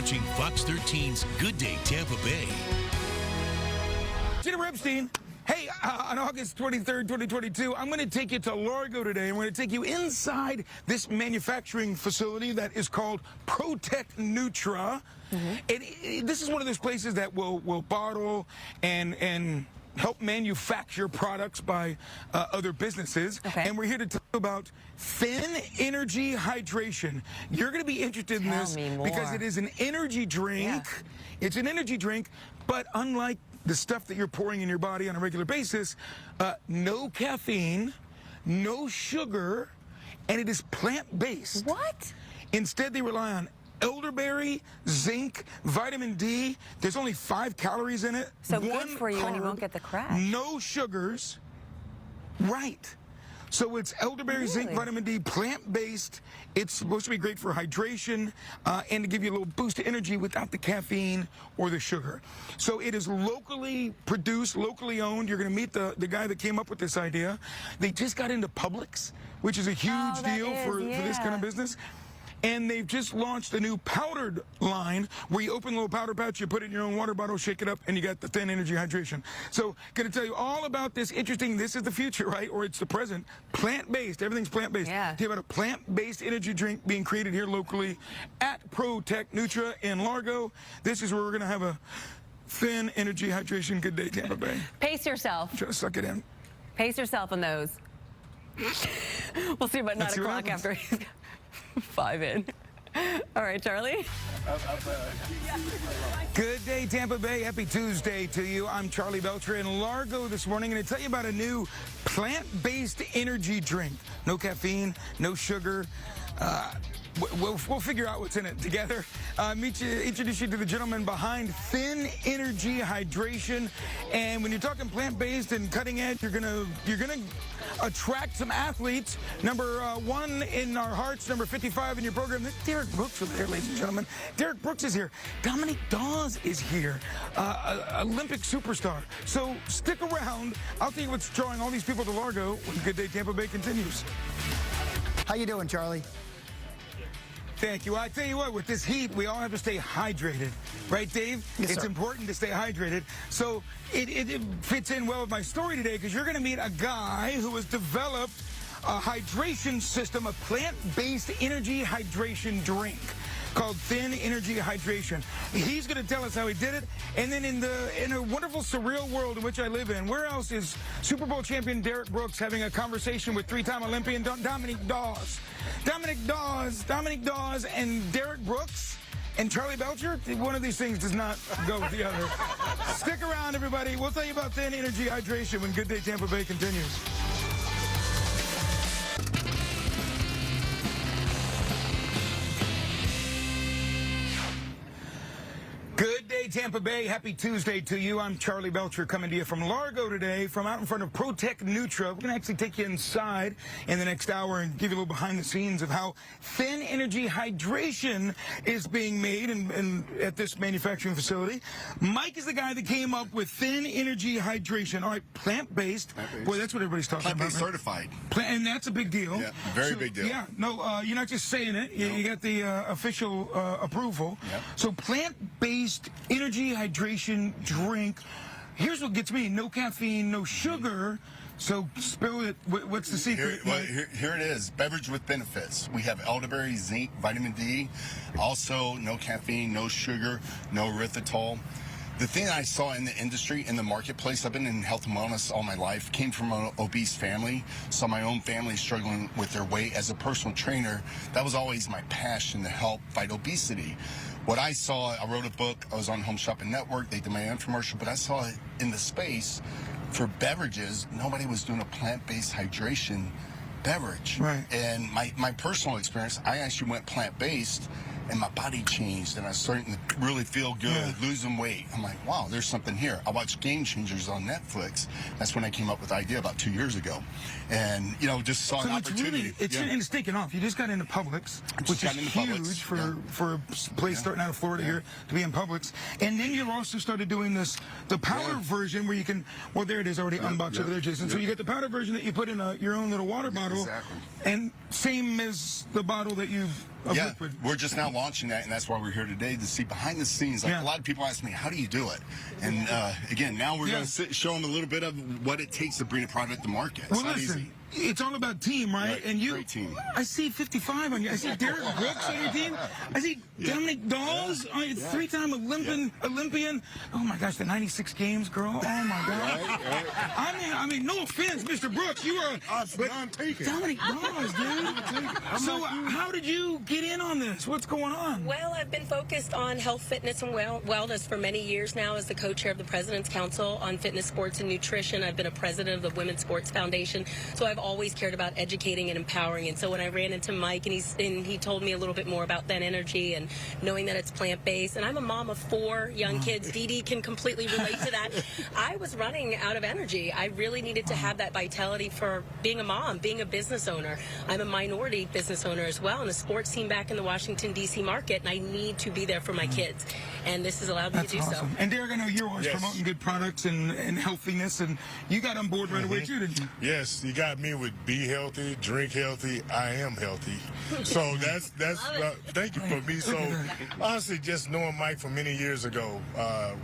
watching Fox 13's Good Day Tampa Bay. Jennifer Epstein. Hey, on August 23rd, 2022, I'm going to take you to Largo today, and we're going to take you inside this manufacturing facility that is called Protect Nutra. This is one of those places that will bottle and help manufacture products by other businesses. And we're here to talk about Thin Energy Hydration. You're going to be interested in this because it is an energy drink. It's an energy drink, but unlike the stuff that you're pouring in your body on a regular basis, no caffeine, no sugar, and it is plant-based. What? Instead, they rely on elderberry, zinc, vitamin D. There's only 5 calories in it. So good for you, and you won't get the crash. No sugars. Right. So it's elderberry, zinc, vitamin D, plant-based. It's supposed to be great for hydration and to give you a little boost of energy without the caffeine or the sugar. So it is locally produced, locally owned. You're going to meet the guy that came up with this idea. They just got into Publix, which is a huge deal for this kind of business. And they've just launched a new powdered line where you open a little powder pouch, you put it in your own water bottle, shake it up, and you got the Thin Energy Hydration. So, going to tell you all about this interesting, this is the future, right? Or it's the present. Plant-based. Everything's plant-based. Tell you about a plant-based energy drink being created here locally at Protect Nutra in Largo. This is where we're going to have a Thin Energy Hydration. Good day, Tampa Bay. Pace yourself. Just suck it in. Pace yourself on those. We'll see about 9 o'clock after 5 in. All right, Charlie. Good day, Tampa Bay. Happy Tuesday to you. I'm Charley Belcher in Largo this morning, and to tell you about a new plant-based energy drink. No caffeine, no sugar. We'll figure out what's in it together. Introduce you to the gentleman behind Thin Energy Hydration. And when you're talking plant-based and cutting edge, you're gonna attract some athletes. Number 1 in our hearts, number 55 in your program. Derrick Brooks over there, ladies and gentlemen. Derrick Brooks is here. Dominique Dawes is here, Olympic superstar. So stick around. I'll tell you what's drawing all these people to Largo when Good Day Tampa Bay continues. How you doing, Charlie? Thank you. I tell you what, with this heat, we all have to stay hydrated. Right, Dave? Yes, it's sir. important to stay hydrated. So it fits in well with my story today because you're going to meet a guy who has developed a hydration system, a plant-based energy hydration drink called Thin Energy Hydration. He's going to tell us how he did it. And then in a wonderful, surreal world in which I live in, where else is Super Bowl champion Derrick Brooks having a conversation with 3-time Olympian Dominique Dawes? Dominique Dawes and Derrick Brooks and Charley Belcher? One of these things does not go with the other. Stick around, everybody. We'll tell you about Thin Energy Hydration when Good Day Tampa Bay continues. Good day, Tampa Bay. Happy Tuesday to you. I'm Charley Belcher coming to you from Largo today, from out in front of Protect Nutra. We're going to actually take you inside in the next hour and give you a little behind the scenes of how Thin Energy Hydration is being made at this manufacturing facility. Mike is the guy that came up with Thin Energy Hydration. All right, plant-based. Boy, that's what everybody's talking about. Plant-based certified. And that's a big deal. Yeah, very big deal. Yeah, no, you're not just saying it. You got the official approval. So plant-based energy hydration drink. Here's what gets me: no caffeine, no sugar. So spill it. What's the secret? Here it is. Beverage with benefits. We have elderberry, zinc, vitamin D. Also, no caffeine, no sugar, no erythritol. The thing I saw in the industry, in the marketplace, I've been in health and wellness all my life, came from an obese family, saw my own family struggling with their weight. As a personal trainer, that was always my passion, to help fight obesity. What I saw, I wrote a book, I was on Home Shopping Network, they did my infomercial, but I saw it in the space for beverages. Nobody was doing a plant-based hydration beverage. Right. And my personal experience, I actually went plant-based, and my body changed, and I was starting to really feel good, losing weight. I'm like, wow, there's something here. I watched Game Changers on Netflix. That's when I came up with the idea about 2 years ago. And, you know, just saw an opportunity. It's taken off. You just got into Publix, which is huge for a place starting out of Florida here to be in Publix. And then you also started doing the powder version where you can, well, there it is already unboxed over there, Jason. So you get the powder version that you put in your own little water bottle. Exactly. And same as the bottle that you've liquid. We're just now launching that, and that's why we're here today to see behind the scenes. Like a lot of people ask me, how do you do it? And again, now we're going to show them a little bit of what it takes to bring a product to market. It's not easy. It's all about team, right? And you, great team. I see 55 on you. I see Derrick Brooks on your team. I see Dominic Dawes, three-time Olympian. Oh my gosh, the 96 games, girl. Oh my God. I mean, no offense, Mr. Brooks, you are. But Dominic Dawes, dude. So how did you get in on this? What's going on? Well, I've been focused on health, fitness, and wellness for many years now as the co-chair of the President's Council on Fitness, Sports, and Nutrition. I've been a president of the Women's Sports Foundation, so I've always cared about educating and empowering. And so when I ran into Mike and he told me a little bit more about Then Energy and knowing that it's plant-based, and I'm a mom of 4 young kids. Dee Dee can completely relate to that. I was running out of energy. I really needed to have that vitality for being a mom, being a business owner. I'm a minority business owner as well, and a sports team back in the Washington, D.C. market, and I need to be there for my kids. And this has allowed me to do so. And Derrick, I know you're always promoting good products and healthiness, and you got on board right away too, didn't you? Yes, you got me with be healthy, drink healthy, I am healthy. So that's thank you for me. So honestly, just knowing Mike from many years ago,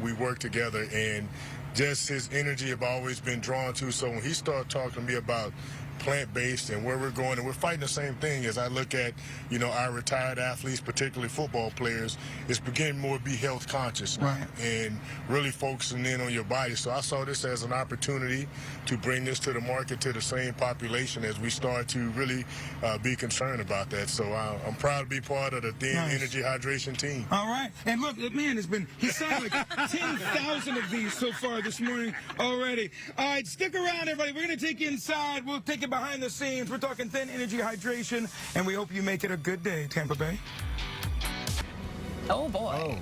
we worked together, and just his energy I've always been drawn to. So when he started talking to me about plant-based and where we're going, and we're fighting the same thing as I look at, our retired athletes, particularly football players, is beginning more to be health conscious and really focusing in on your body. So I saw this as an opportunity to bring this to the market to the same population as we start to really be concerned about that. So I'm proud to be part of the Then Energy Hydration team. All right. And look, man, he signed like 10,000 of these so far this morning already. All right, stick around, everybody. We're going to take you inside. We'll take you behind the scenes. We're talking Then Energy Hydration, and we hope you make it a good day, Tampa Bay. Oh, boy.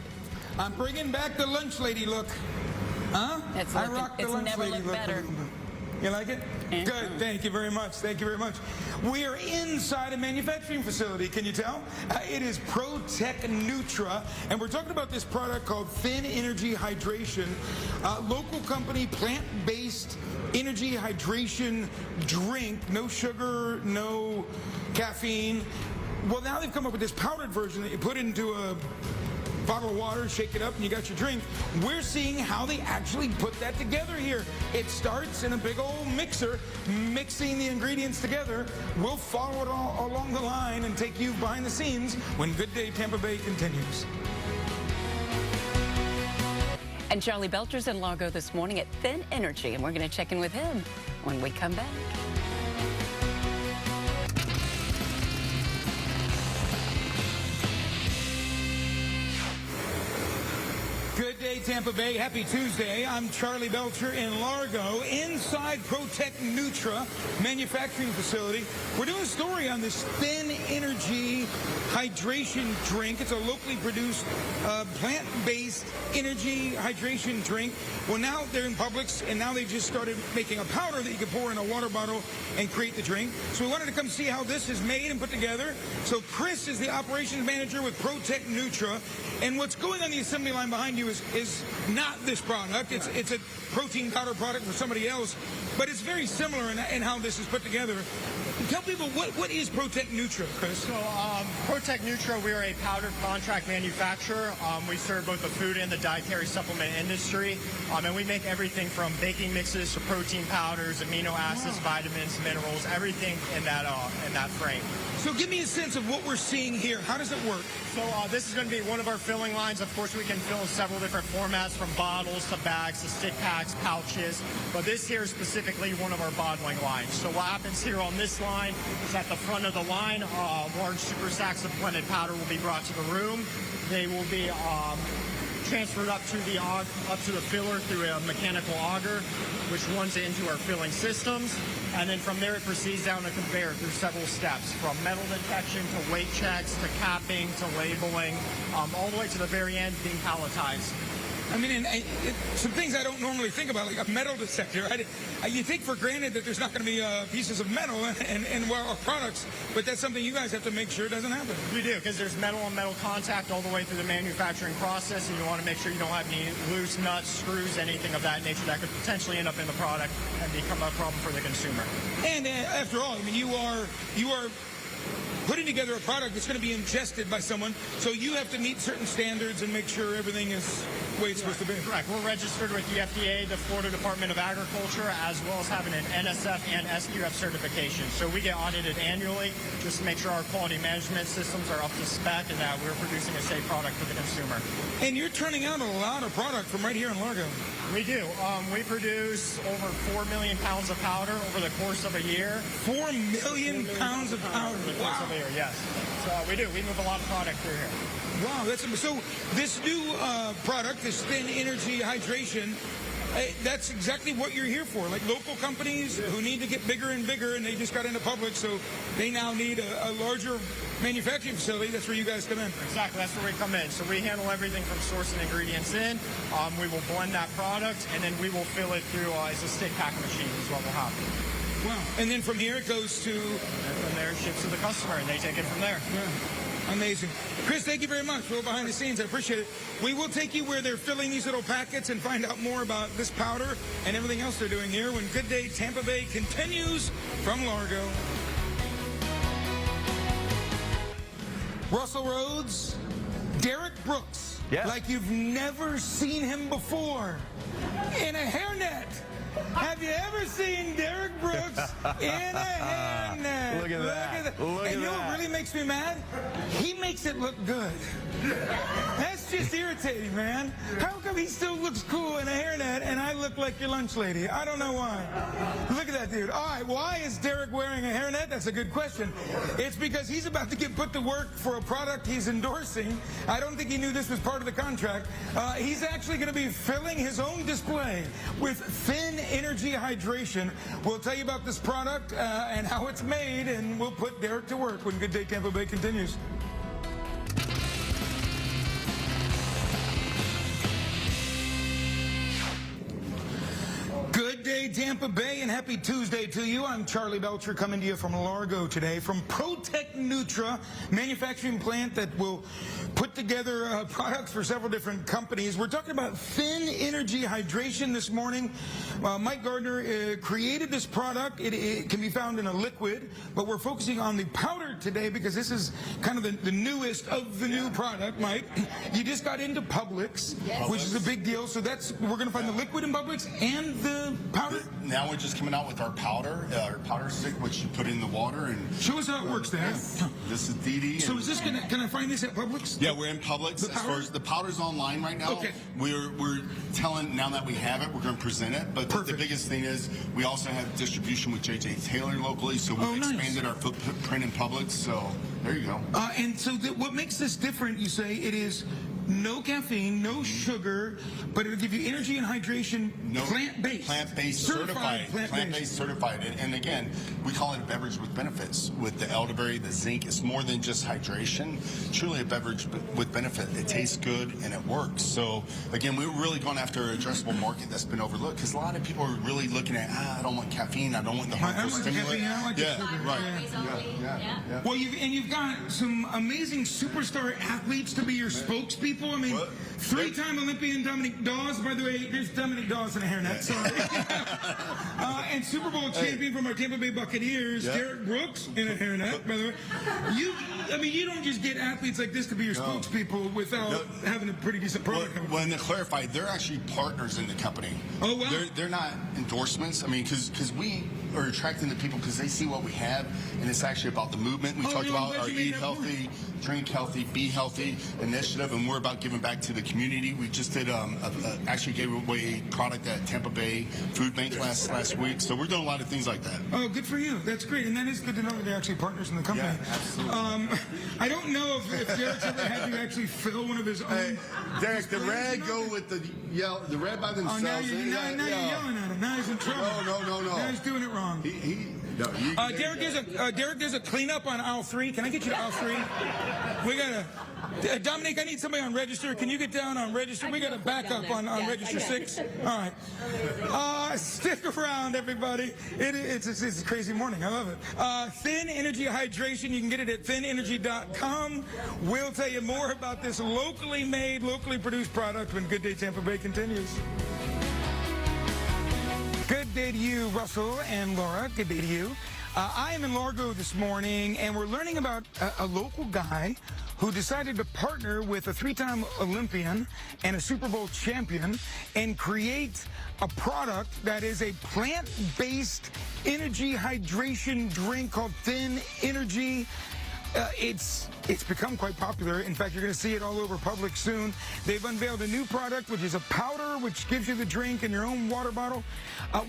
I'm bringing back the lunch lady look. Huh? It's never looked better. You like it? Good. Thank you very much. Thank you very much. We are inside a manufacturing facility. Can you tell? It is ProTech Nutra, and we're talking about this product called Then Energy Hydration. Local company, plant-based energy hydration drink. No sugar, no caffeine. Well, now they've come up with this powdered version that you put into a bottle of water, shake it up, and you got your drink. We're seeing how they actually put that together here. It starts in a big old mixer, mixing the ingredients together. We'll follow it all along the line and take you behind the scenes when Good Day Tampa Bay continues. And Charley Belcher's in Largo this morning at Then Energy, and we're going to check in with him when we come back. Good day, Tampa Bay. Happy Tuesday. I'm Charley Belcher in Largo, inside ProTech Nutra manufacturing facility. We're doing a story on this Then Energy hydration drink. It's a locally produced plant-based energy hydration drink. Well, now they're in Publix, and now they just started making a powder that you can pour in a water bottle and create the drink. So we wanted to come see how this is made and put together. So Chris is the operations manager with ProTech Nutra, and what's going on the assembly line behind you is not this product. It's a protein powder product for somebody else, but it's very similar in how this is put together. Tell people, what is ProTech Nutra, Chris? So ProTech Nutra, we're a powdered contract manufacturer. We serve both the food and the dietary supplement industry, and we make everything from baking mixes to protein powders, amino acids, vitamins, minerals, everything in that frame. So give me a sense of what we're seeing here. How does it work? So this is going to be one of our filling lines. Of course, we can fill in several different formats, from bottles to bags to stick packs, pouches. But this here is specifically one of our bottling lines. So what happens here on this line is at the front of the line, large super sacks of blended powder will be brought to the room. They will be transferred up to the filler through a mechanical auger, which runs it into our filling systems. And then from there, it proceeds down a conveyor through several steps, from metal detection to weight checks to capping to labeling, all the way to the very end being palletized. I mean, some things I don't normally think about, like a metal detector. You take for granted that there's not going to be pieces of metal in our products, but that's something you guys have to make sure doesn't happen. We do, because there's metal on metal contact all the way through the manufacturing process, and you want to make sure you don't have any loose nuts, screws, anything of that nature that could potentially end up in the product and become a problem for the consumer. And after all, I mean, you are putting together a product that's going to be ingested by someone. So you have to meet certain standards and make sure everything is the way it's supposed to be. Correct. We're registered with the FDA, the Florida Department of Agriculture, as well as having an NSF and SQF certification. So we get audited annually just to make sure our quality management systems are up to spec and that we're producing a safe product for the consumer. And you're turning out a lot of product from right here in Largo. We do. We produce over 4 million pounds of powder over the course of a year. 4 million pounds of powder. Over the course of a year, yes. So we do. We move a lot of product through here. Wow, so this new product, this Thin Energy Hydration, that's exactly what you're here for. Like local companies who need to get bigger and bigger, and they just got into Publix, so they now need a larger manufacturing facility. That's where you guys come in. Exactly, that's where we come in. So we handle everything from sourcing ingredients in. We will blend that product, and then we will fill it through as a stick pack machine is what will happen. Wow. And then from here it goes to... And from there it ships to the customer, and they take it from there. Yeah. Amazing. Chris, thank you very much. We're behind the scenes. I appreciate it. We will take you where they're filling these little packets and find out more about this powder and everything else they're doing here when Good Day Tampa Bay continues from Largo. Russell Rhodes, Derrick Brooks, like you've never seen him before, in a hairnet. Have you ever seen Derrick Brooks in a hairnet? Look at that. And you know what really makes me mad? He makes it look good. That's just irritating, man. How come he still looks cool in a hairnet and I look like your lunch lady? I don't know why. Look at that dude. All right, why is Derrick wearing a hairnet? That's a good question. It's because he's about to get put to work for a product he's endorsing. I don't think he knew this was part of the contract. He's actually going to be filling his own display with Thin Energy Hydration. We'll tell you about this product and how it's made, and we'll put Derrick to work when Good Day Tampa Bay continues. Good day, Tampa Bay, and happy Tuesday to you. I'm Charley Belcher coming to you from Largo today from Protec Nutra, manufacturing plant that will put together products for several different companies. We're talking about Thin Energy Hydration this morning. Mike Gardner created this product. It can be found in a liquid, but we're focusing on the powder today because this is kind of the newest of the new product, Mike. You just got into Publix, which is a big deal. So we're going to find the liquid in Publix and the powder? Now we're just coming out with our powder stick, which you put in the water. And show us how it works there. This is DD. So is this can I find this at Publix? Yeah, we're in Publix. As far as the powder's online right now. Okay. We're telling, now that we have it, we're going to present it. But the biggest thing is we also have distribution with J.J. Taylor locally, so we've expanded our footprint in Publix. So there you go. And so what makes this different, you say, it is no caffeine, no sugar, but it'll give you energy and hydration, plant-based. Plant-based certified. Plant-based certified. And again, we call it a beverage with benefits. With the elderberry, the zinc, it's more than just hydration. Truly a beverage with benefit. It tastes good and it works. So again, we're really going after an addressable market that's been overlooked because a lot of people are really looking at, I don't want caffeine, I don't want the harmful stimulant. I like the sugar. Yeah. Well, you've got some amazing superstar athletes to be your spokespeople. I mean, three-time Olympian Dominic Dawes. By the way, there's Dominic Dawes in a hairnet. Sorry. And Super Bowl champion from our Tampa Bay Buccaneers, Derrick Brooks in a hairnet. By the way, you don't just get athletes like this to be your spokespeople without having a pretty decent product. Well, to clarify, they're actually partners in the company. Oh wow. They're not endorsements. I mean, because we are attracting the people because they see what we have, and it's actually about the movement. We talked about our Eat Healthy, Drink Healthy, Be Healthy initiative, and we're about giving back to the community. We just did actually gave away a product at Tampa Bay Food Bank last week, so we're doing a lot of things like that. Oh, good for you. That's great, and that is good to know that they're actually partners in the company. Yeah, absolutely. I don't know if Derrick's ever had to actually fill one of his own. Hey, Derrick, the red go with the red by themselves. Oh, now you're yelling at him. Now he's in trouble. No. Now he's doing it wrong. Derrick, there's a cleanup on aisle 3. Can I get you to aisle 3? We got to... Dominic, I need somebody on register. Can you get down on register? We got to back up on register 6. All right. Stick around, everybody. It's a crazy morning. I love it. Thin Energy Hydration. You can get it at thinenergy.com. We'll tell you more about this locally made, locally produced product when Good Day Tampa Bay continues. Good day to you, Russell and Laura. Good day to you. I am in Largo this morning, and we're learning about a local guy who decided to partner with a three-time Olympian and a Super Bowl champion and create a product that is a plant-based energy hydration drink called Thin Energy. It's become quite popular. In fact, you're going to see it all over Publix soon. They've unveiled a new product, which is a powder, which gives you the drink in your own water bottle.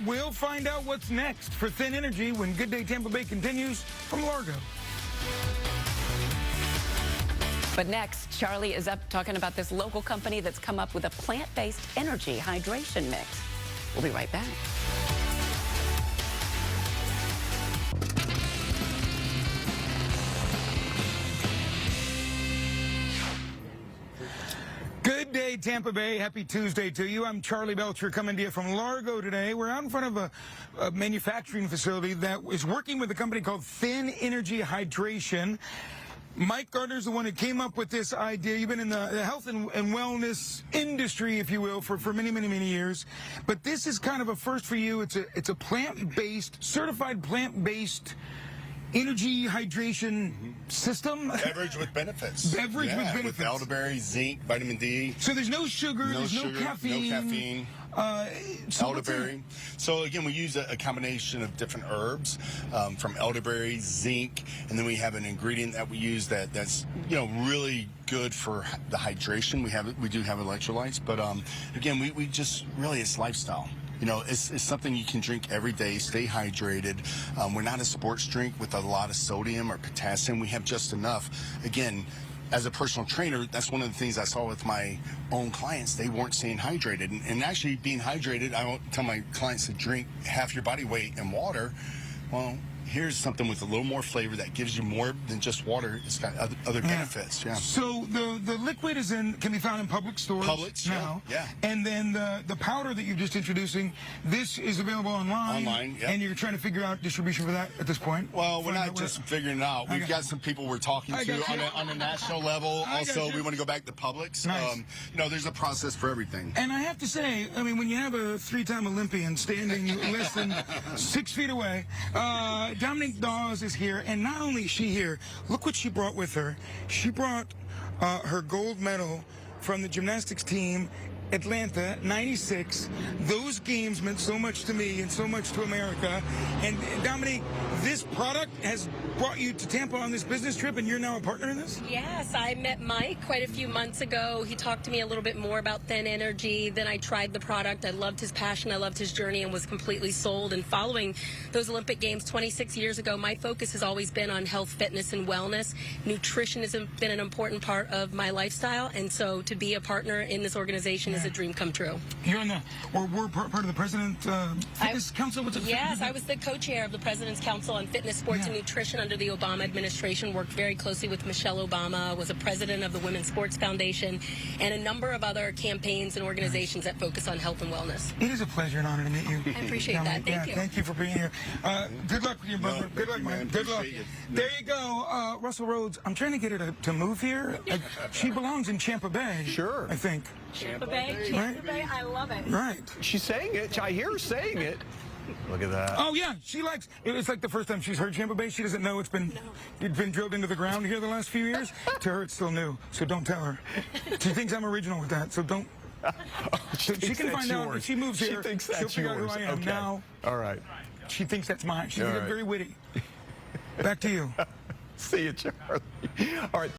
We'll find out what's next for Thin Energy when Good Day Tampa Bay continues from Largo. But next, Charley is up talking about this local company that's come up with a plant-based energy hydration mix. We'll be right back. Good day, Tampa Bay. Happy Tuesday to you. I'm Charley Belcher coming to you from Largo today. We're out in front of a manufacturing facility that is working with a company called Thin Energy Hydration. Mike Gardner's the one who came up with this idea. You've been in the health and wellness industry, if you will, for many, many, many years. But this is kind of a first for you. It's a plant-based, certified plant-based energy hydration system. Beverage with benefits. Beverage with benefits. With elderberry, zinc, vitamin D. So there's no sugar, there's no caffeine. No caffeine. Elderberry. So again, we use a combination of different herbs from elderberry, zinc, and then we have an ingredient that we use that's really good for the hydration. We do have electrolytes, but again, we just really, it's lifestyle. It's something you can drink every day, stay hydrated. We're not a sports drink with a lot of sodium or potassium. We have just enough. Again, as a personal trainer, that's one of the things I saw with my own clients. They weren't staying hydrated. And actually being hydrated, I don't tell my clients to drink half your body weight in water. Well, here's something with a little more flavor that gives you more than just water. It's got other benefits. Yeah. So the liquid can be found in public stores now. Yeah. And then the powder that you're just introducing, this is available online. Online, yeah. And you're trying to figure out distribution for that at this point. Well, we're not just figuring it out. We've got some people we're talking to on a national level. Also, we want to go back to Publix. Nice. There's a process for everything. And I have to say, I mean, when you have a three-time Olympian standing less than 6 feet away, Dominique Dawes is here, and not only is she here, look what she brought with her. She brought her gold medal from the gymnastics team, Atlanta, 96. Those games meant so much to me and so much to America. And Dominique, this product has brought you to Tampa on this business trip, and you're now a partner in this? Yes, I met Mike quite a few months ago. He talked to me a little bit more about Thin Energy. Then I tried the product. I loved his passion. I loved his journey and was completely sold. And following those Olympic Games 26 years ago, my focus has always been on health, fitness, and wellness. Nutrition has been an important part of my lifestyle. And so to be a partner in this organization is a dream come true. You're we're part of the President Fitness Council? What's it? Yes, I was the co-chair of the President's Council on Fitness, Sports, and Nutrition under the Obama administration, worked very closely with Michelle Obama, was a president of the Women's Sports Foundation, and a number of other campaigns and organizations that focus on health and wellness. It is a pleasure and honor to meet you. I appreciate that. Thank you. Thank you for being here. Good luck with your brother. Good luck, man. Good luck. There you go. Russell Rhodes, I'm trying to get her to move here. She belongs in Tampa Bay. Sure. I think. Tampa Bay, Tampa Bay, I love it. Right. She's saying it. I hear her saying it. Look at that. Oh, yeah. She likes it. It's like the first time she's heard Tampa Bay. She doesn't know it's been drilled into the ground here the last few years. To her, it's still new. So don't tell her. She thinks I'm original with that. So don't. She can find out if she moves here. She'll figure out who I am now. All right. She thinks that's mine. She's very witty. Back to you. See you, Charley. All right.